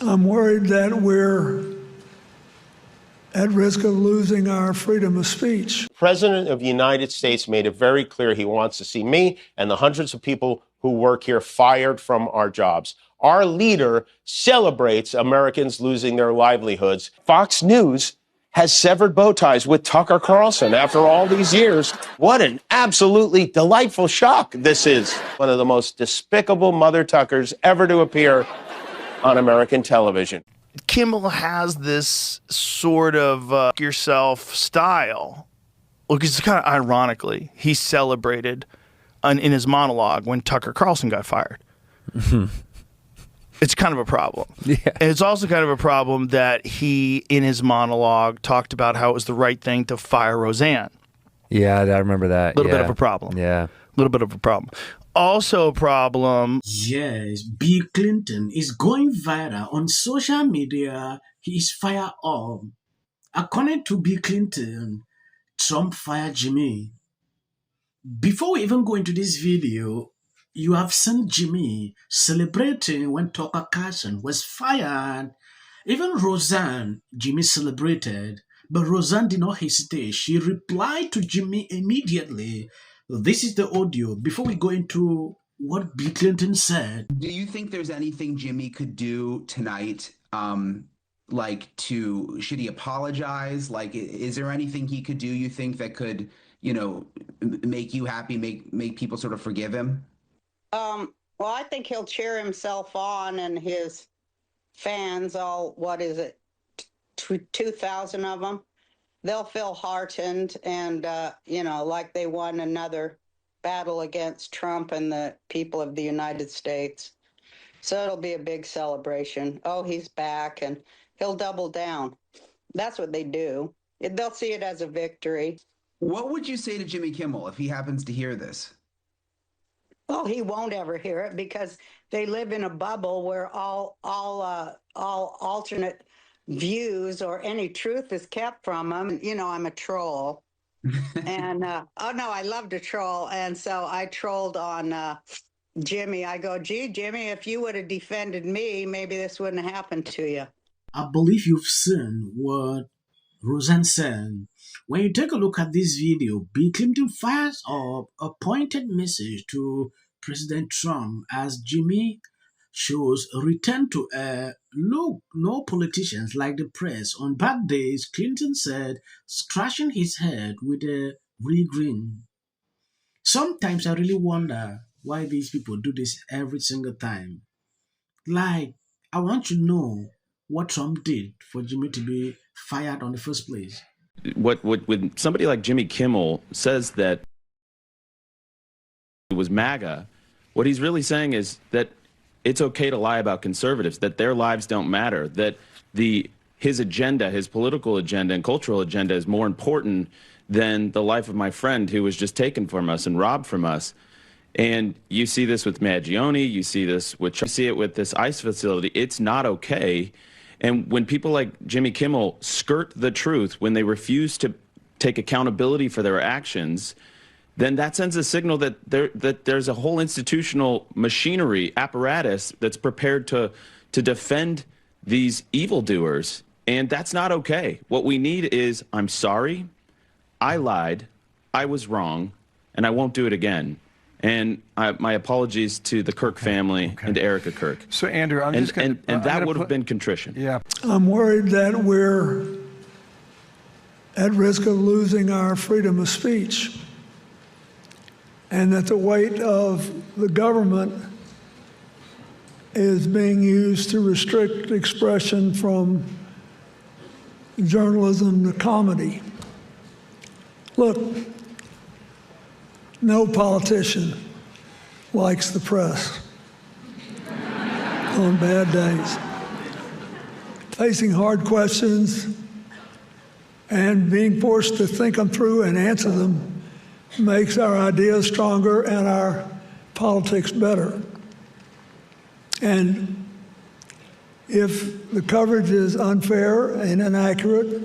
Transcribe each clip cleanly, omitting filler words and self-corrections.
I'm worried that we're at risk of losing our freedom of speech. The President of the United States made it very clear he wants to see me and the hundreds of people who work here fired from our jobs. Our leader celebrates Americans losing their livelihoods. Fox News has severed bow ties with Tucker Carlson after all these years. What an absolutely delightful shock this is. One of the most despicable mother Tuckers ever to appear on American television. Kimmel has this sort of yourself style. Look, it's kind of ironically, he celebrated in his monologue when Tucker Carlson got fired. It's kind of a problem. Yeah. And it's also kind of a problem that he, in his monologue, talked about how it was the right thing to fire Roseanne. Yeah, I remember that. A little bit of a problem. Yeah. A little bit of a problem. Also a problem. Yes, Bill Clinton is going viral on social media. He is fired up. According to Bill Clinton, Trump fired Jimmy. Before we even go into this video, you have seen Jimmy celebrating when Tucker Carlson was fired. Even Roseanne, Jimmy celebrated, but Roseanne did not hesitate. She replied to Jimmy immediately. This is the audio before we go into what Bill Clinton said. Do you think there's anything Jimmy could do tonight, should he apologize? Like, is there anything he could do, you think, that could, make you happy, make people sort of forgive him? Well, I think he'll cheer himself on, and his fans, 2,000 of them, they'll feel heartened and, like they won another battle against Trump and the people of the United States. So it'll be a big celebration. Oh, he's back, and he'll double down. That's what they do. They'll see it as a victory. What would you say to Jimmy Kimmel if he happens to hear this? Well, he won't ever hear it because they live in a bubble where all alternate views or any truth is kept from them. I'm a troll. And, I love to troll. And so I trolled on Jimmy. I go, gee, Jimmy, if you would have defended me, maybe this wouldn't have happened to you. I believe you've seen what Roseanne said. When you take a look at this video, Bill Clinton fires up a pointed message to President Trump as Jimmy shows a return to look, no politicians like the press. On bad days, Clinton said, scratching his head with a real grin. Sometimes I really wonder why these people do this every single time. Like, I want to know what Trump did for Jimmy to be fired on the first place. When somebody like Jimmy Kimmel says that it was MAGA, what he's really saying is that it's okay to lie about conservatives, that their lives don't matter, that his agenda, his political agenda and cultural agenda is more important than the life of my friend who was just taken from us and robbed from us. And you see this with Maggioni, you see this with this ICE facility. It's not okay. And when people like Jimmy Kimmel skirt the truth, when they refuse to take accountability for their actions, then that sends a signal that there's a whole institutional machinery, apparatus that's prepared to defend these evildoers. And that's not okay. What we need is, I'm sorry, I lied, I was wrong, and I won't do it again. And my apologies to the Kirk family and to Erica Kirk. So, Andrew, I'm just going to... And that would have been contrition. Yeah. I'm worried that we're at risk of losing our freedom of speech, and that the weight of the government is being used to restrict expression from journalism to comedy. Look, no politician likes the press on bad days. Facing hard questions and being forced to think them through and answer them makes our ideas stronger and our politics better. And if the coverage is unfair and inaccurate,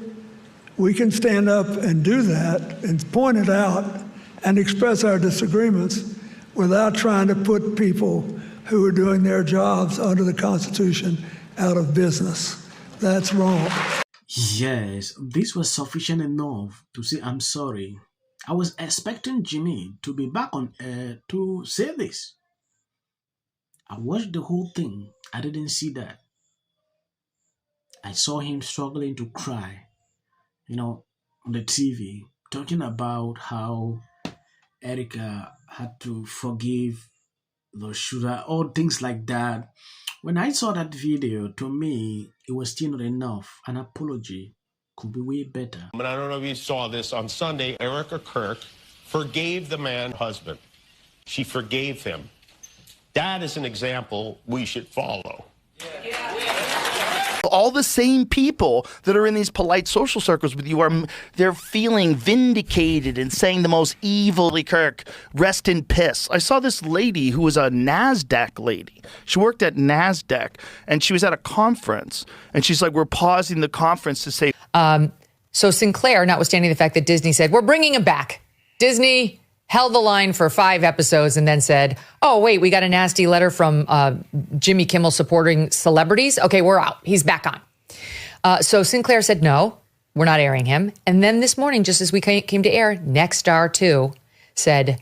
we can stand up and do that and point it out and express our disagreements without trying to put people who are doing their jobs under the Constitution out of business. That's wrong. Yes, this was sufficient enough to say I'm sorry. I was expecting Jimmy to be back on air to say this. I watched the whole thing. I didn't see that. I saw him struggling to cry, on the TV, talking about how Erica had to forgive the shooter, all things like that. When I saw that video, to me, it was still not enough. An apology could be way better. And I don't know if you saw this on Sunday, Erica Kirk forgave the man husband. She forgave him. That is an example we should follow. All the same people that are in these polite social circles with you they're feeling vindicated and saying the most evilly Kirk, rest in piss. I saw this lady who was a NASDAQ lady. She worked at NASDAQ and she was at a conference and she's like, we're pausing the conference to say. So Sinclair, notwithstanding the fact that Disney said, we're bringing him back. Disney held the line for 5 episodes and then said, oh, wait, we got a nasty letter from Jimmy Kimmel supporting celebrities. Okay, we're out. He's back on. So Sinclair said, no, we're not airing him. And then this morning, just as we came to air, Nexstar 2 said,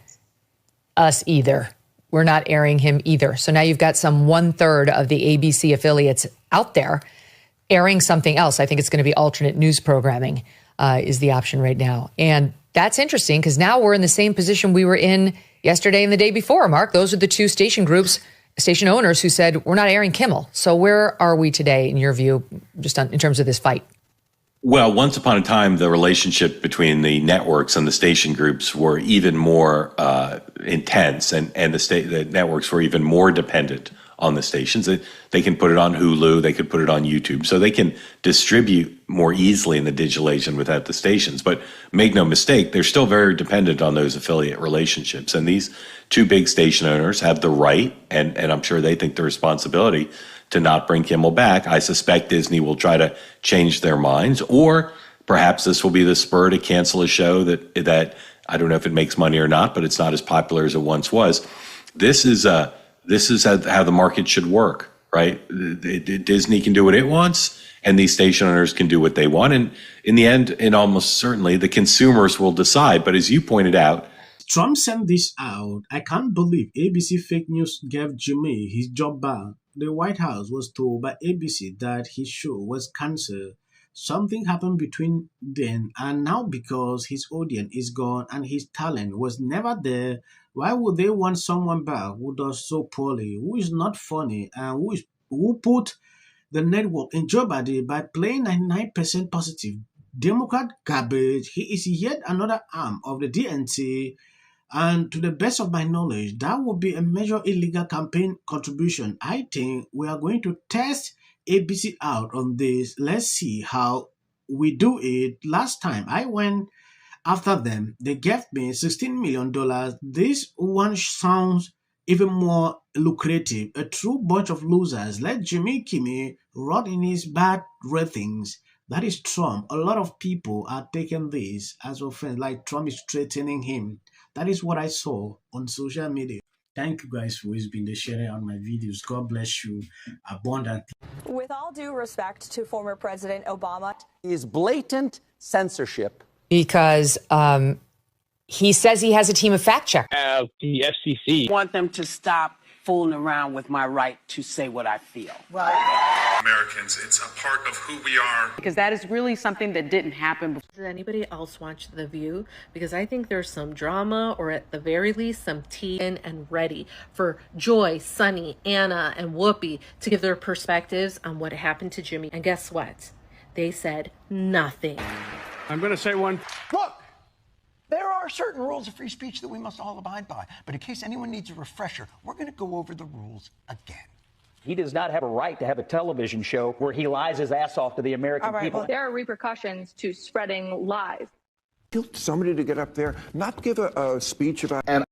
us either. We're not airing him either. So now you've got some 1/3 of the ABC affiliates out there airing something else. I think it's going to be alternate news programming is the option right now. And that's interesting because now we're in the same position we were in yesterday and the day before, Mark. Those are the two station groups, station owners who said, we're not airing Kimmel. So where are we today, in your view, just in terms of this fight? Well, once upon a time, the relationship between the networks and the station groups were even more intense, and the networks were even more dependent on the stations. They can put it on Hulu, they could put it on YouTube, so they can distribute more easily in the digital age than without the stations. But make no mistake, they're still very dependent on those affiliate relationships. And these two big station owners have the right, and I'm sure they think the responsibility, to not bring Kimmel back. I suspect Disney will try to change their minds, or perhaps this will be the spur to cancel a show that I don't know if it makes money or not, but it's not as popular as it once was. This is how the market should work, right? Disney can do what it wants, and these station owners can do what they want. And in the end, and almost certainly, the consumers will decide. But as you pointed out, Trump sent this out. I can't believe ABC fake news gave Jimmy his job back. The White House was told by ABC that his show was canceled. Something happened between then and now, because his audience is gone and his talent was never there. Why would they want someone back who does so poorly, who is not funny, and who put the network in jeopardy by playing 99% positive Democrat garbage? He is yet another arm of the DNC. And to the best of my knowledge, that would be a major illegal campaign contribution. I think we are going to test ABC out on this. Let's see how we do it. Last time I went after them, they gave me $16 million. This one sounds even more lucrative. A true bunch of losers. Let Jimmy Kimmel rot in his bad ratings. That is Trump. A lot of people are taking this as offense, like Trump is threatening him. That is what I saw on social media. Thank you guys for always being the sharing on my videos. God bless you abundantly. With all due respect to former President Obama, is blatant censorship. Because he says he has a team of fact checkers. The FCC. I want them to stop fooling around with my right to say what I feel. Americans, it's a part of who we are. Because that is really something that didn't happen before. Did anybody else watch The View? Because I think there's some drama, or at the very least some tea in and ready for Joy, Sunny, Anna, and Whoopi to give their perspectives on what happened to Jimmy. And guess what? They said nothing. I'm going to say one. Look, there are certain rules of free speech that we must all abide by. But in case anyone needs a refresher, we're going to go over the rules again. He does not have a right to have a television show where he lies his ass off to the American people. Well, there are repercussions to spreading lies. Somebody to get up there, not give a speech about... And